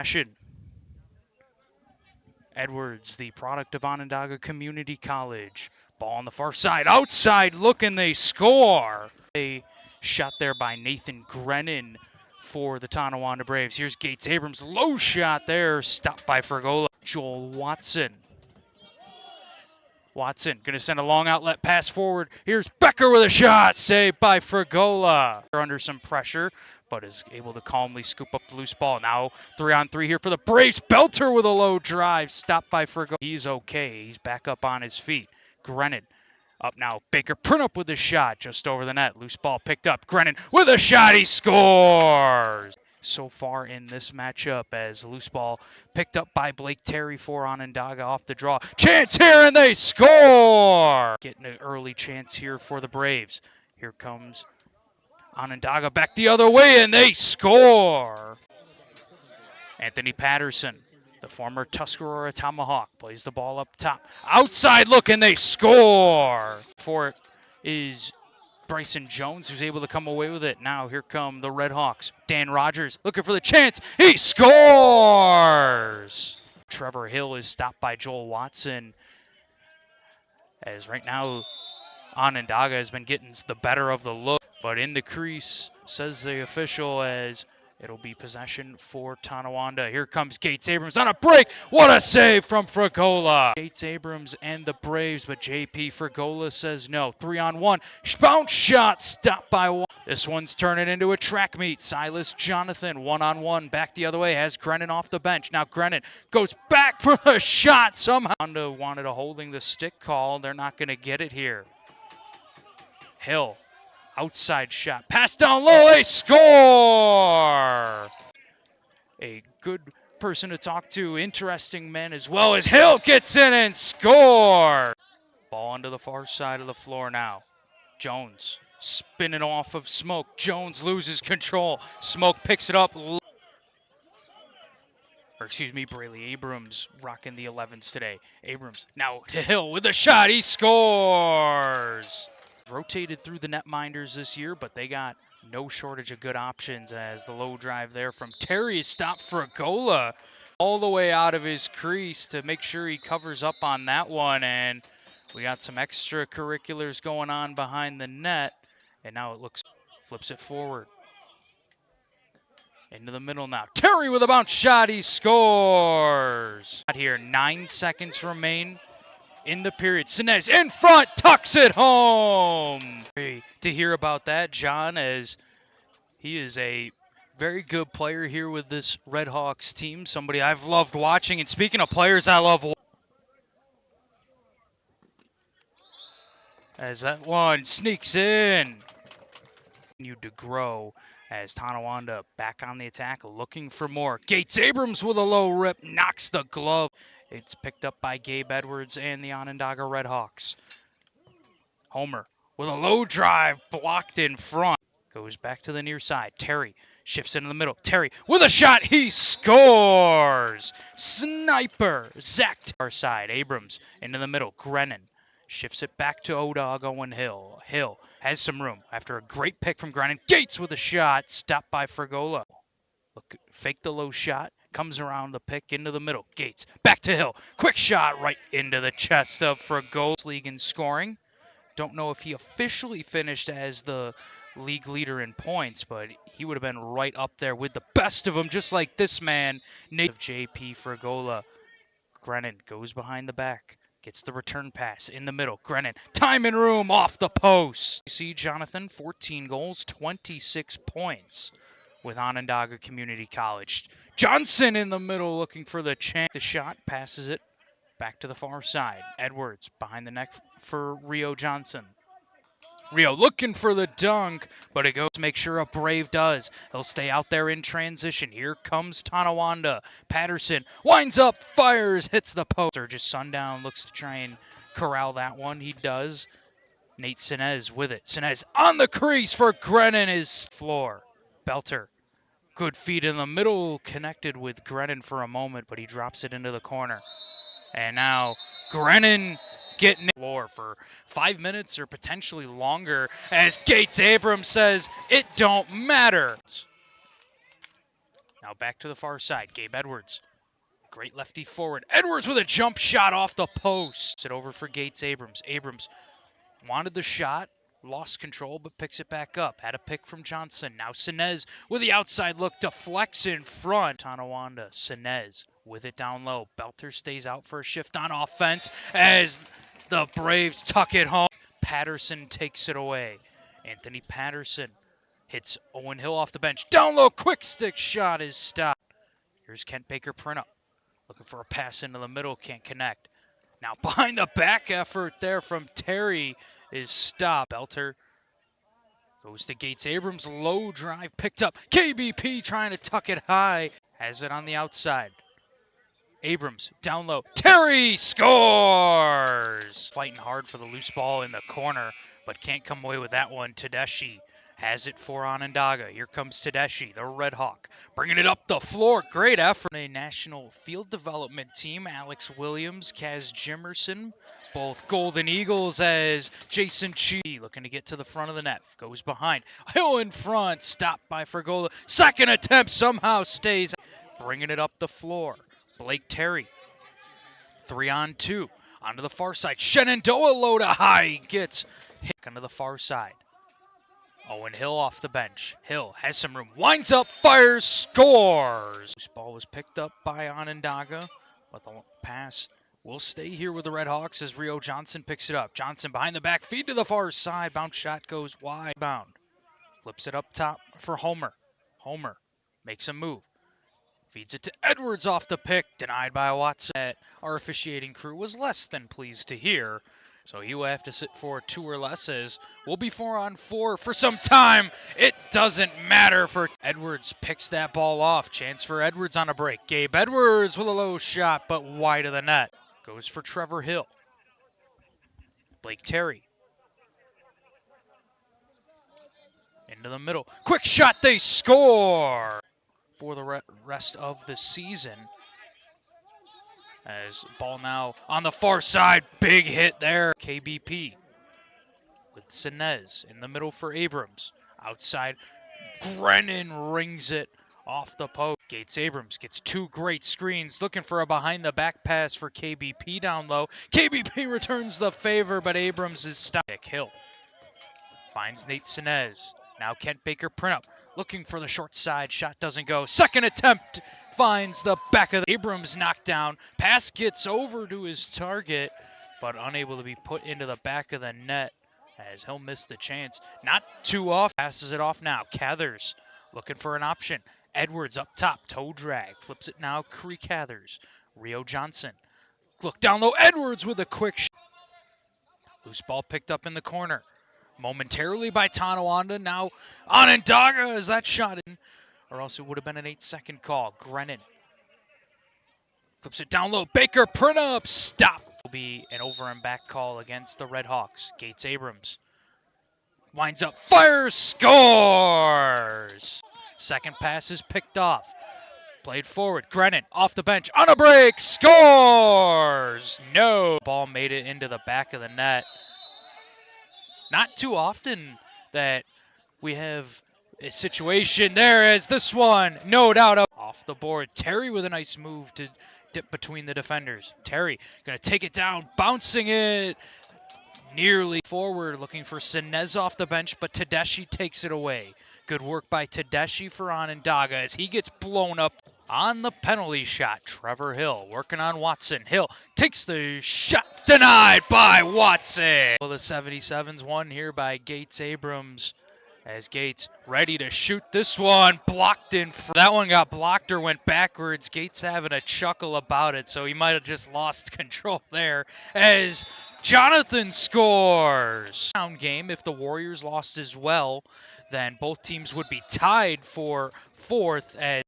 Passion. Edwards, the product of Onondaga Community College. Ball on the far side. Outside looking, they score. A shot there by Nathan Grennan for the Tonawanda Braves. Here's Gates Abrams. Low shot there. Stopped by Fergola. Joel Watson. Watson going to send a long outlet pass forward. Here's Becker with a shot. Saved by Fergola. They're under some pressure, but is able to calmly scoop up the loose ball. Now 3-on-3 here for the Braves. Belter with a low drive. Stopped by Fergola. He's okay. He's back up on his feet. Grennan up now. Baker print up with a shot just over the net. Loose ball picked up. Grennan with a shot. He scores. So far in this matchup as loose ball picked up by Blake Terry for Onondaga off the draw. Chance here and they score! Getting an early chance here for the Braves. Here comes Onondaga back the other way and they score! Anthony Patterson, the former Tuscarora Tomahawk, plays the ball up top. Outside look and they score! For it is Bryson Jones, who's able to come away with it. Now here come the Redhawks. Dan Rogers looking for the chance. He scores! Trevor Hill is stopped by Joel Watson. As right now, Onondaga has been getting the better of the look. But in the crease, says the official, as it'll be possession for Tonawanda. Here comes Gates Abrams on a break. What a save from Fergola. Gates Abrams and the Braves, but JP Fergola says no. 3-on-1. Bounce shot stopped by one. This one's turning into a track meet. Silas Jonathan, 1-on-1, back the other way, has Grennan off the bench. Now Grennan goes back for a shot somehow. Honda wanted a holding the stick call. They're not going to get it here. Hill. Outside shot. Pass down low. They score! A good person to talk to. Interesting men as well as Hill gets in and scores. Ball onto the far side of the floor now. Jones spinning off of Smoke. Jones loses control. Smoke picks it up. Braley Abrams rocking the 11s today. Abrams now to Hill with a shot. He scores! Rotated through the netminders this year, but they got no shortage of good options as the low drive there from Terry is stopped for Fergola all the way out of his crease to make sure he covers up on that one. And we got some extracurriculars going on behind the net. And now it looks, flips it forward. Into the middle now. Terry with a bounce shot. He scores. Here, 9 seconds remain in the period. Sinez in front, tucks it home. To hear about that, John, as he is a very good player here with this Redhawks team. Somebody I've loved watching. And speaking of players I love, as that one sneaks in. Continued to grow as Tonawanda back on the attack, looking for more. Gates Abrams with a low rip, knocks the glove. It's picked up by Gabe Edwards and the Onondaga Redhawks. Homer with a low drive, blocked in front. Goes back to the near side. Terry shifts into the middle. Terry with a shot. He scores! Sniper. Zach our side. Abrams into the middle. Grennan shifts it back to Onondaga and Hill. Hill has some room after a great pick from Grennan. Gates with a shot. Stopped by Fergola. Look, fake the low shot. Comes around the pick into the middle. Gates back to Hill. Quick shot right into the chest of Fergola. League in scoring. Don't know if he officially finished as the league leader in points, but he would have been right up there with the best of them, just like this man, Nate of JP Fergola. Grennan goes behind the back, gets the return pass in the middle. Grennan, time and room off the post. You see Jonathan, 14 goals, 26 points with Onondaga Community College. Johnson in the middle looking for the chance. The shot passes it back to the far side. Edwards behind the neck for Rio Johnson. Rio looking for the dunk, but it goes to make sure a Brave does. He'll stay out there in transition. Here comes Tonawanda. Patterson winds up, fires, hits the post. Or just Sundown looks to try and corral that one. He does. Nate Sinez with it. Sinez on the crease for Grennan is floor. Belter. Good feed in the middle, connected with Grennan for a moment, but he drops it into the corner. And now Grennan getting the floor for 5 minutes or potentially longer as Gates Abrams says it don't matter. Now Now back to the far side. Gabe Edwards. Great lefty forward. Edwards with a jump shot off the post. It over for Gates Abrams. Abrams wanted the shot, lost control, but picks it back up. Had a pick from Johnson. Now Sinez with the outside look, deflects in front. Tonawanda, Sinez with it down low. Belter stays out for a shift on offense as the Braves tuck it home. Patterson takes it away. Anthony Patterson hits Owen Hill off the bench. Down low, quick stick shot is stopped. Here's Kent Baker Printup. Looking for a pass into the middle, can't connect. Now behind the back effort there from Terry is stopped. Belter goes to Gates Abrams, low drive picked up. KBP trying to tuck it high. Has it on the outside. Abrams down low. Terry scores! Fighting hard for the loose ball in the corner, but can't come away with that one. Tedeschi has it for Onondaga. Here comes Tedeschi, the Red Hawk, bringing it up the floor. Great effort. A national field development team, Alex Williams, Kaz Jimerson, both Golden Eagles, as Jason Chi looking to get to the front of the net. Goes behind. Hill in front, stopped by Fergola. Second attempt somehow stays. Bringing it up the floor. Blake Terry, 3-on-2. Onto the far side. Shenandoah low to high. Gets hit onto the far side. Owen Hill off the bench. Hill has some room. Winds up, fires, scores. This ball was picked up by Onondaga, but the pass will stay here with the Red Hawks as Rio Johnson picks it up. Johnson behind the back, feed to the far side. Bounce shot goes wide. Bound. Flips it up top for Homer. Homer makes a move. Feeds it to Edwards off the pick. Denied by Watson. Our officiating crew was less than pleased to hear. So he will have to sit for 2 or less, as we'll be 4-on-4 for some time. It doesn't matter for Edwards. Picks that ball off. Chance for Edwards on a break. Gabe Edwards with a low shot, but wide of the net. Goes for Trevor Hill. Blake Terry. Into the middle. Quick shot. They score for the rest of the season. As ball now on the far side. Big hit there. KBP with Sinez in the middle for Abrams. Outside, Grennan rings it off the post. Gates Abrams gets 2 great screens. Looking for a behind-the-back pass for KBP down low. KBP returns the favor, but Abrams is stopped. Hill finds Nate Sinez. Now Kent Baker Printup looking for the short side. Shot doesn't go. Second attempt finds the back of the Abrams knocked down. Pass gets over to his target, but unable to be put into the back of the net as he'll miss the chance. Not too off. Passes it off now. Cathers looking for an option. Edwards up top. Toe drag. Flips it now. Cree Cathers. Rio Johnson. Look down low. Edwards with a quick shot. Loose ball picked up in the corner. Momentarily by Tonawanda. Now Onondaga as that shot in, or else it would have been an 8-second call. Grennan flips it down low. Baker Printup. Stop. Will be an over and back call against the Red Hawks. Gates Abrams winds up, fires, scores. Second pass is picked off. Played forward. Grennan off the bench on a break, scores. No. Ball made it into the back of the net. Not too often that we have a situation there as this one, no doubt, off the board. Terry with a nice move to dip between the defenders. Terry going to take it down, bouncing it nearly forward, looking for Sinez off the bench, but Tedeschi takes it away. Good work by Tedeschi for Onondaga as he gets blown up on the penalty shot. Trevor Hill working on Watson. Hill takes the shot, denied by Watson. Well, the 77's won here by Gates Abrams. As Gates ready to shoot this one, blocked in front. That one got blocked or went backwards. Gates having a chuckle about it, so he might have just lost control there as Jonathan scores. Game, if the Warriors lost as well, then both teams would be tied for 4th as